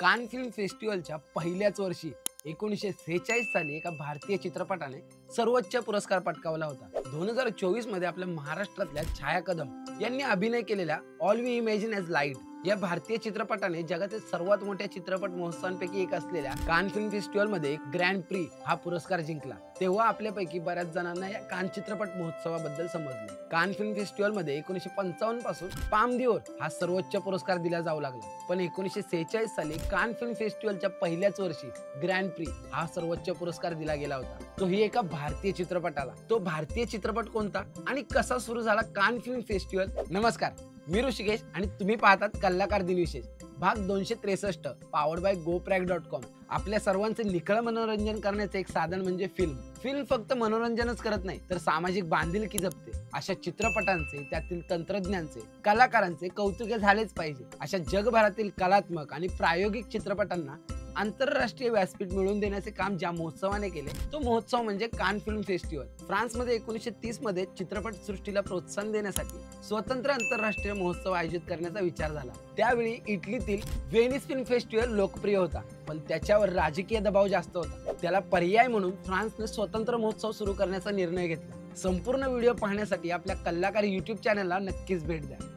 Cannes film फेस्टिवलच्या पहिल्याच वर्षी 1946 साली एका भारतीय चित्रपटाने सर्वोच्च पुरस्कार पटकावला होता. 2024 मध्ये आपल्या महाराष्ट्रातल्या छाया कदम यांनी अभिनय केलेल्या all we imagine as light या भारतीय चित्रपटाने जगातील सर्वात मोठ्या चित्रपट महोत्सवांपैकी एक असलेल्या कान फिल्म फेस्टिवल मध्ये ग्रँड प्री हा पुरस्कार जिंकला. तेव्हा आपल्यापैकी बऱ्याच जणांना या कान चित्रपट महोत्सवाबद्दल समजले. कान फिल्म फेस्टिवल मध्ये 1955 पासून पाम दिओर हा सर्वोच्च पुरस्कार दिला जाऊ लागला. पण 1946 साली कान फिल्म फेस्टिवलच्या पहिल्याच वर्षी ग्रँड प्री हा सर्वोच्च पुरस्कार दिला गेला होता. तोही एका भारतीय चित्रपटाला. तो भारतीय चित्रपट कोणता आणि कसा सुरू झाला कान फिल्म फेस्टिवल? नमस्कार, मी ऋषिकेश आणि तुम्ही पाहतात कलाकार दिन विशेष भाग 263 पॉवर्ड बाय GoPrack.com. आपल्या सर्वांचे निखळ मनोरंजन करण्याचे एक साधन म्हणजे फिल्म फक्त मनोरंजनच करत नाही तर सामाजिक बांधिलकी जपते. अशा चित्रपटांचे, त्यातील तंत्रज्ञांचे, कलाकारांचे कौतुक झालेच पाहिजे. अशा जगभरातील कलात्मक आणि प्रायोगिक चित्रपटांना आंतरराष्ट्रीय व्यासपीठ मिळवून देण्याचे काम ज्या महोत्सवाने केले तो महोत्सव म्हणजे कान फिल्म फेस्टिवल. फ्रान्समध्ये 1930 मध्ये चित्रपट सृष्टीला प्रोत्साहन देण्यासाठी स्वतंत्र आंतरराष्ट्रीय महोत्सव आयोजित करण्याचा विचार झाला. त्यावेळी इटलीतील व्हेनिस फिल्म फेस्टिवल लोकप्रिय होता, पण त्याच्यावर राजकीय दबाव जास्त होता. त्याला पर्याय म्हणून फ्रान्सने स्वतंत्र महोत्सव सुरू करण्याचा निर्णय घेतला. संपूर्ण व्हिडिओ पाहण्यासाठी आपल्या कलाकार YouTube चॅनलला नक्कीच भेट द्या.